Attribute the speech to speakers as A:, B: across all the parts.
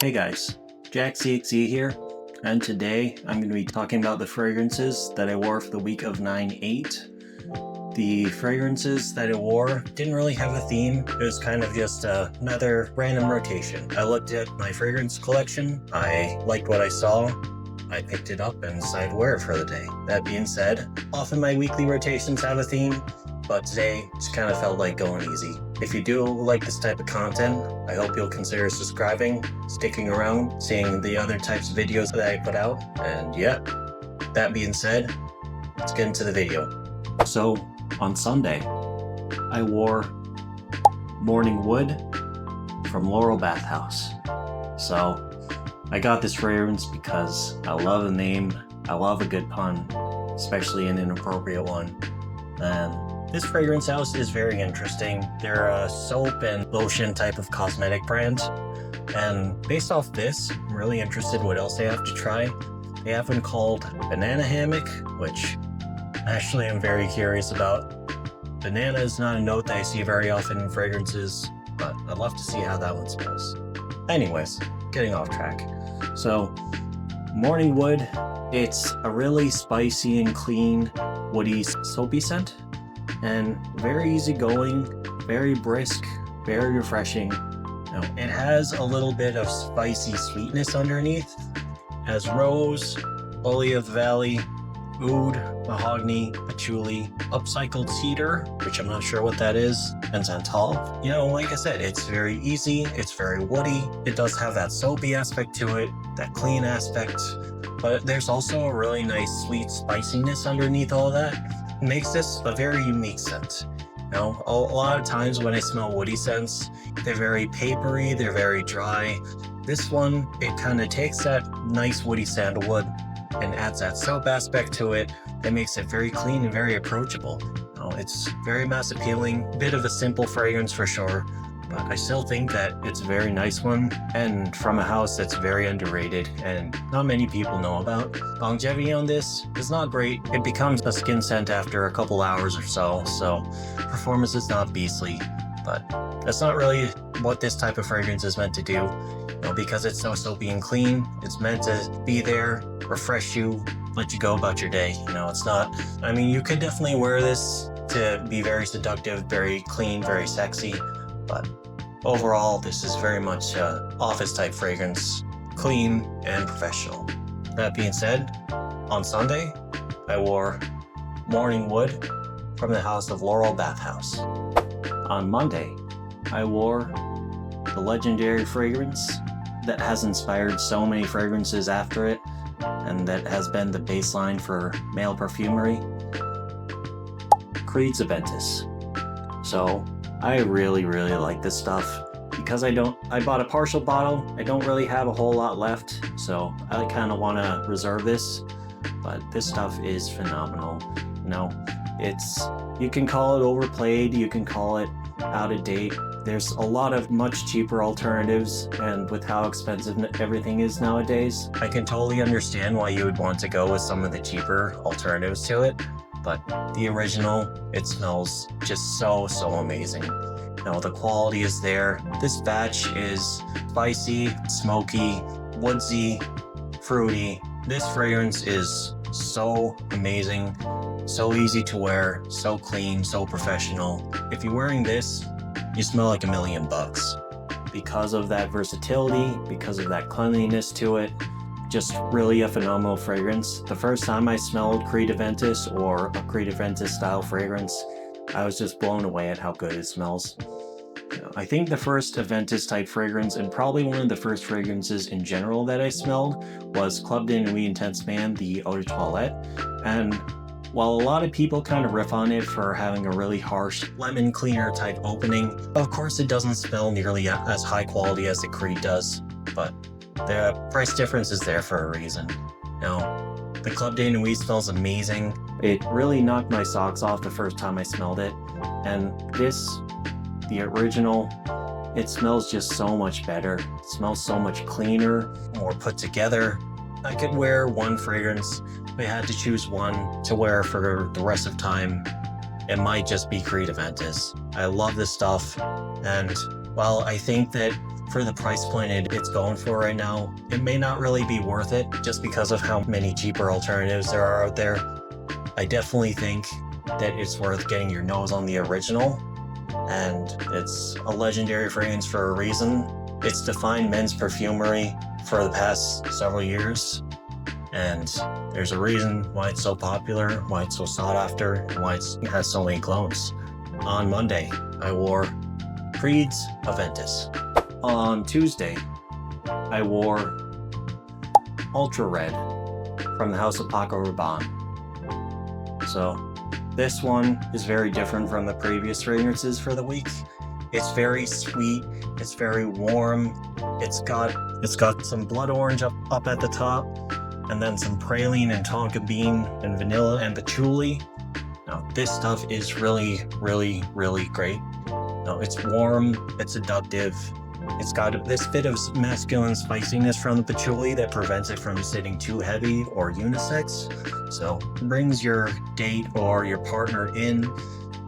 A: Hey guys, Jack CXE here, and today I'm going to be talking about the fragrances that I wore for the week of 9/8. The fragrances that I wore didn't really have a theme, it was kind of just another random rotation. I looked at my fragrance collection, I liked what I saw, I picked it up and decided to wear it for the day. That being said, often my weekly rotations have a theme, but today just kind of felt like going easy. If you do like this type of content, I hope you'll consider subscribing, sticking around, seeing the other types of videos that I put out, and yeah, that being said, let's get into the video. So, on Sunday, I wore Morning Wood from Laurel Bathhouse. So, I got this fragrance because I love the name, I love a good pun, especially an inappropriate one, and this fragrance house is very interesting. They're a soap and lotion type of cosmetic brand. And based off this, I'm really interested what else they have to try. They have one called Banana Hammock, which actually I'm very curious about. Banana is not a note that I see very often in fragrances, but I'd love to see how that one smells. Anyways, getting off track. So, Morning Wood, it's a really spicy and clean, woody, soapy scent. And very easygoing, very brisk, very refreshing. Now, it has a little bit of spicy sweetness underneath. It has rose, lily of the valley, oud, mahogany, patchouli, upcycled cedar, which I'm not sure what that is, and xanthal. You know, like I said, it's very easy, it's very woody. It does have that soapy aspect to it, that clean aspect, but there's also a really nice sweet spiciness underneath all that. Makes this a very unique scent. Now, a lot of times when I smell woody scents, they're very papery, they're very dry. This one, it kind of takes that nice woody sandalwood and adds that soap aspect to it that makes it very clean and very approachable. Now, it's very mass appealing, bit of a simple fragrance for sure, but I still think that it's a very nice one, and from a house that's very underrated and not many people know about. Longevity on this is not great. It becomes a skin scent after a couple hours or so performance is not beastly, but that's not really what this type of fragrance is meant to do. You know, because it's so soapy and clean, it's meant to be there, refresh you, let you go about your day. You know, it's not, I mean, you could definitely wear this to be very seductive, very clean, very sexy, but overall, this is very much an office type fragrance, clean and professional. That being said, on Sunday, I wore Morning Wood from the house of Laurel Bathhouse. On Monday, I wore the legendary fragrance that has inspired so many fragrances after it, and that has been the baseline for male perfumery, Creed's Aventus. So, I really like this stuff. Because I bought a partial bottle, I don't really have a whole lot left, so I kind of want to reserve this, but this stuff is phenomenal. You know, you can call it overplayed, you can call it out of date. There's a lot of much cheaper alternatives, and with how expensive everything is nowadays, I can totally understand why you would want to go with some of the cheaper alternatives to it, but the original, it smells just so amazing. You know, the quality is there. This batch is spicy, smoky, woodsy, fruity. This fragrance is so amazing, so easy to wear, so clean, so professional. If you're wearing this, you smell like $1,000,000 because of that versatility, because of that cleanliness to it. Just really a phenomenal fragrance. The first time I smelled Creed Aventus or a Creed Aventus style fragrance, I was just blown away at how good it smells. I think the first Aventus type fragrance, and probably one of the first fragrances in general that I smelled, was Club de Nuit Intense Man, the Eau de Toilette. And while a lot of people kind of riff on it for having a really harsh lemon cleaner type opening, of course it doesn't smell nearly as high quality as the Creed does, but the price difference is there for a reason. Now, the Club de Nuit smells amazing. It really knocked my socks off the first time I smelled it, and this, the original, it smells just so much better. It smells so much cleaner, more put together. I could wear one fragrance, if I had to choose one to wear for the rest of time, it might just be Creed Aventus. I love this stuff, and while I think that for the price point it's going for right now, it may not really be worth it just because of how many cheaper alternatives there are out there. I definitely think that it's worth getting your nose on the original, and it's a legendary fragrance for a reason. It's defined men's perfumery for the past several years, and there's a reason why it's so popular, why it's so sought after, and why it has so many clones. On Monday, I wore Creed's Aventus. On Tuesday, I wore Ultra Red from the House of Paco Rabanne. So this one is very different from the previous fragrances for the week. It's very sweet, it's very warm, it's got some blood orange up at the top, and then some praline and tonka bean and vanilla and patchouli. Now this stuff is really, really, really great. Now it's warm, it's seductive. It's got this bit of masculine spiciness from the patchouli that prevents it from sitting too heavy or unisex. So it brings your date or your partner in,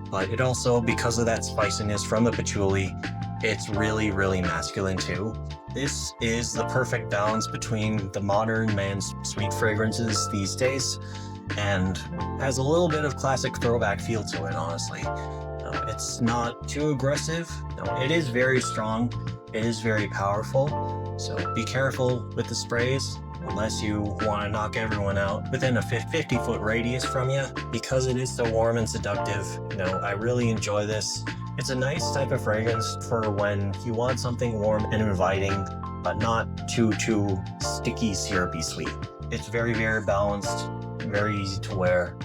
A: but it also, because of that spiciness from the patchouli, it's really, really masculine too. This is the perfect balance between the modern man's sweet fragrances these days and has a little bit of classic throwback feel to it, honestly. It's not too aggressive. No, it is very strong. It is very powerful. So be careful with the sprays unless you want to knock everyone out within a 50-foot radius from you. Because it is so warm and seductive, I really enjoy this. It's a nice type of fragrance for when you want something warm and inviting, but not too sticky, syrupy sweet. It's very, very balanced, very easy to wear.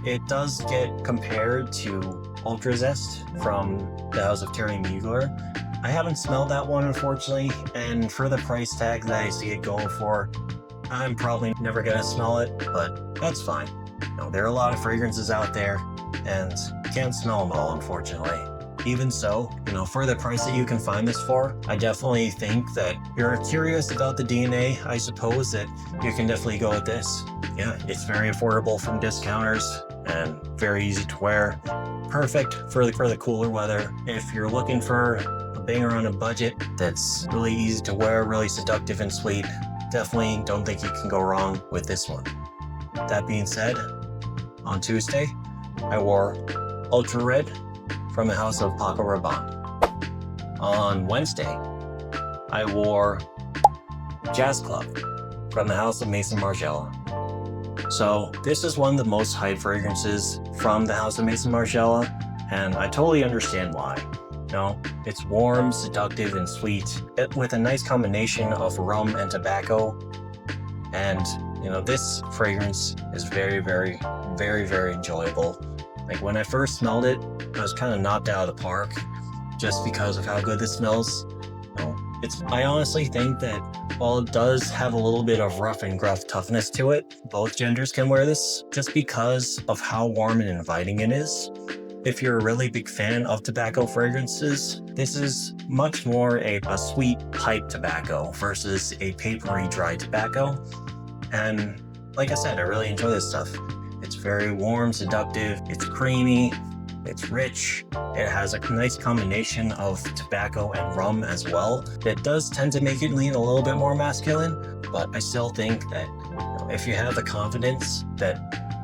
A: It does get compared to Ultra Zest from the House of Thierry Mugler. I haven't smelled that one, unfortunately, and for the price tag that I see it going for, I'm probably never gonna smell it, but that's fine. There are a lot of fragrances out there, and you can't smell them all, unfortunately. Even so, for the price that you can find this for, I definitely think that if you're curious about the DNA, I suppose that you can definitely go with this. Yeah, it's very affordable from discounters and very easy to wear. Perfect for the cooler weather. If you're looking for a banger on a budget that's really easy to wear, really seductive and sweet, definitely don't think you can go wrong with this one. That being said, on Tuesday, I wore Ultra Red from the House of Paco Rabanne. On Wednesday, I wore Jazz Club from the House of Maison Margiela. So this is one of the most hyped fragrances from the House of Maison Margiela, and I totally understand why. It's warm, seductive, and sweet, with a nice combination of rum and tobacco. And this fragrance is very, very, very, very enjoyable. Like when I first smelled it, I was kind of knocked out of the park just because of how good this smells. I honestly think that while it does have a little bit of rough and gruff toughness to it, both genders can wear this just because of how warm and inviting it is. If you're a really big fan of tobacco fragrances, this is much more a sweet pipe tobacco versus a papery dry tobacco. And like I said, I really enjoy this stuff. It's very warm, seductive, it's creamy, it's rich, it has a nice combination of tobacco and rum as well. That does tend to make it lean a little bit more masculine, but I still think that if you have the confidence that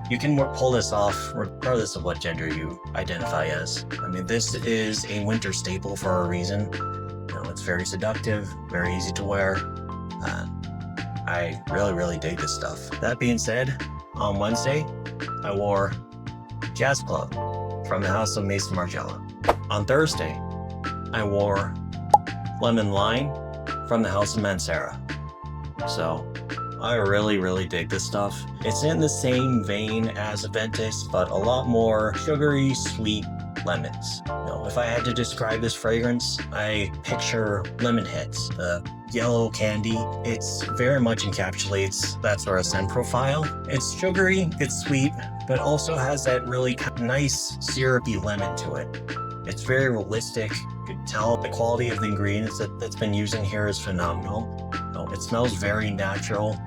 A: you can pull this off regardless of what gender you identify as. I mean, this is a winter staple for a reason. It's very seductive, very easy to wear. I really, really dig this stuff. That being said, on Wednesday, I wore Jazz Club from the House of Maison Margiela. On Thursday, I wore Lemon Lime from the House of Mancera. So I really, really dig this stuff. It's in the same vein as Aventus, but a lot more sugary, sweet lemons. If I had to describe this fragrance, I picture lemon heads, the yellow candy. It's very much encapsulates that sort of scent profile. It's sugary, it's sweet, but also has that really nice syrupy lemon to it. It's very realistic. You can tell the quality of the ingredients that's been used in here is phenomenal. It smells very natural,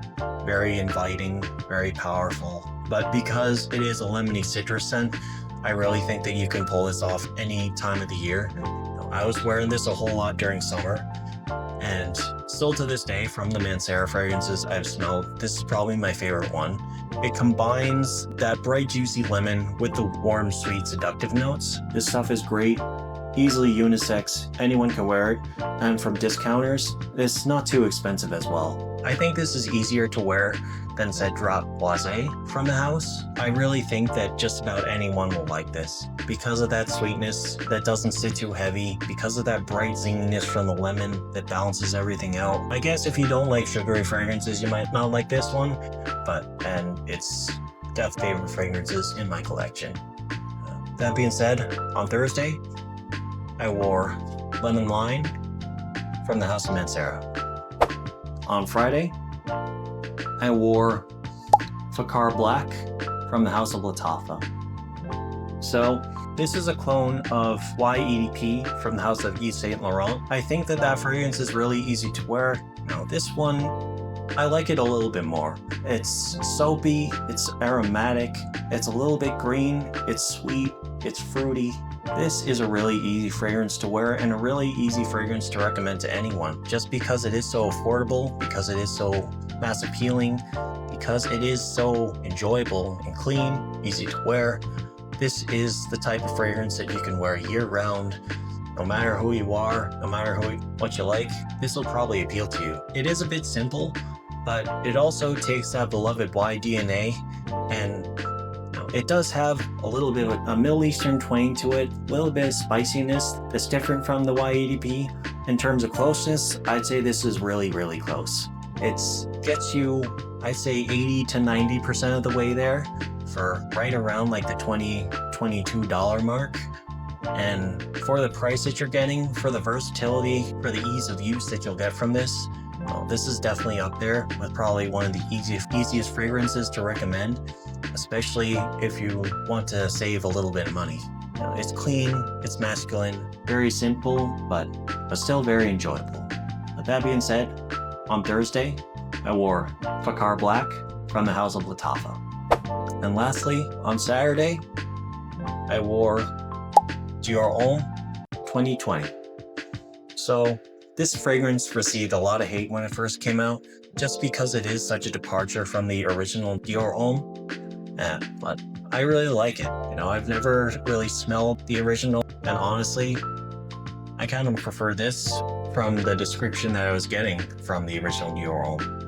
A: very inviting, very powerful. But because it is a lemony citrus scent, I really think that you can pull this off any time of the year. I was wearing this a whole lot during summer, And still to this day, from the Mancera fragrances I've smelled, this is probably my favorite one. It combines that bright, juicy lemon with the warm, sweet, seductive notes. This stuff is great, easily unisex, anyone can wear it, and from discounters, it's not too expensive as well. I think this is easier to wear than Cedrat Boise from the house. I really think that just about anyone will like this. Because of that sweetness that doesn't sit too heavy, because of that bright zinginess from the lemon that balances everything out. I guess if you don't like sugary fragrances, you might not like this one, and it's definitely favorite fragrances in my collection. That being said, on Thursday, I wore Lemon Lime from the House of Mancera. On Friday, I wore Fakar Black from the House of Lattafa. So this is a clone of YEDP from the House of Yves Saint Laurent. I think that fragrance is really easy to wear. Now this one, I like it a little bit more. It's soapy, it's aromatic, it's a little bit green, it's sweet, it's fruity. This is a really easy fragrance to wear and a really easy fragrance to recommend to anyone. Just because it is so affordable, because it is so mass appealing, because it is so enjoyable and clean, easy to wear. This is the type of fragrance that you can wear year-round, no matter who you are, no matter what you like. This will probably appeal to you. It is a bit simple, but it also takes that beloved Y DNA, and it does have a little bit of a Middle Eastern twang to it, a little bit of spiciness that's different from the YEDP. In terms of closeness, I'd say this is really, really close. It gets you, I'd say 80 to 90% of the way there, for right around like the $22 mark. And for the price that you're getting, for the versatility, for the ease of use that you'll get from this, this is definitely up there with probably one of the easiest fragrances to recommend, especially if you want to save a little bit of money. It's clean, it's masculine, very simple, but still very enjoyable. With that being said, on Thursday, I wore Fakar Black from the House of Lattafa. And lastly, on Saturday, I wore Dior Homme 2020. So this fragrance received a lot of hate when it first came out, just because it is such a departure from the original Dior Homme. But I really like it. I've never really smelled the original, and honestly, I kind of prefer this from the description that I was getting from the original Dior Homme.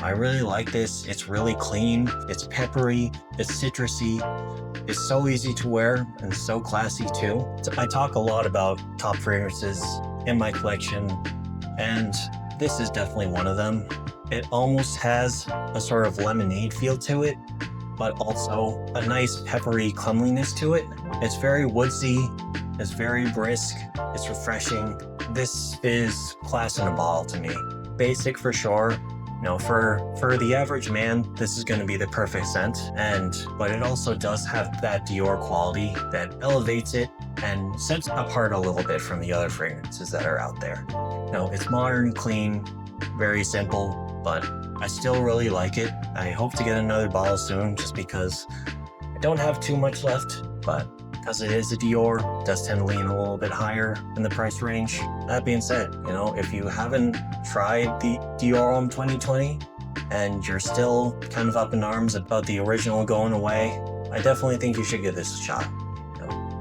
A: I really like this. It's really clean, it's peppery, it's citrusy, it's so easy to wear and so classy too. I talk a lot about top fragrances in my collection, and this is definitely one of them. It almost has a sort of lemonade feel to it, but also a nice peppery cleanliness to it. It's very woodsy, it's very brisk, it's refreshing. This is class in a bottle to me. Basic for sure. For the average man, this is going to be the perfect scent, but it also does have that Dior quality that elevates it and sets it apart a little bit from the other fragrances that are out there. It's modern, clean, very simple, but I still really like it. I hope to get another bottle soon, just because I don't have too much left, but because it is a Dior, it does tend to lean a little bit higher in the price range. That being said, if you haven't tried the Dior Homme 2020 and you're still kind of up in arms about the original going away, I definitely think you should give this a shot.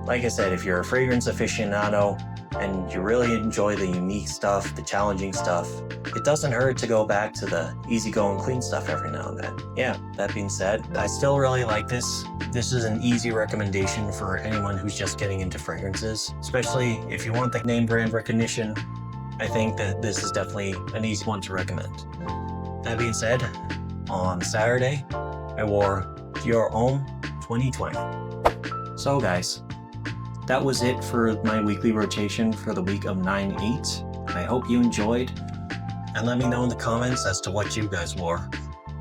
A: Like I said, if you're a fragrance aficionado and you really enjoy the unique stuff, the challenging stuff, it doesn't hurt to go back to the easygoing, clean stuff every now and then. Yeah, that being said, I still really like this. This is an easy recommendation for anyone who's just getting into fragrances, especially if you want the name brand recognition. I think that this is definitely an easy one to recommend. That being said, on Saturday, I wore Dior Homme 2020. So guys, that was it for my weekly rotation for the week of 9/8. I hope you enjoyed, and let me know in the comments as to what you guys wore.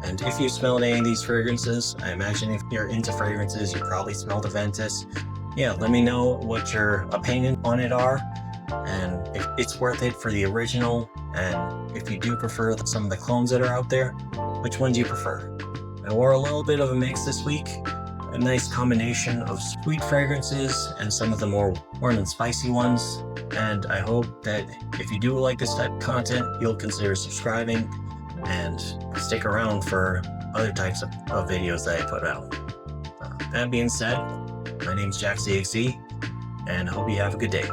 A: And if you smelled any of these fragrances, I imagine if you're into fragrances, you probably smelled Aventus. Yeah, let me know what your opinion on it are, and if it's worth it for the original, and if you do prefer some of the clones that are out there, which one do you prefer? I wore a little bit of a mix this week. a nice combination of sweet fragrances and some of the more warm and spicy ones. And I hope that if you do like this type of content, you'll consider subscribing and stick around for other types of videos that I put out. That being said, my name's JackCXC, and I hope you have a good day.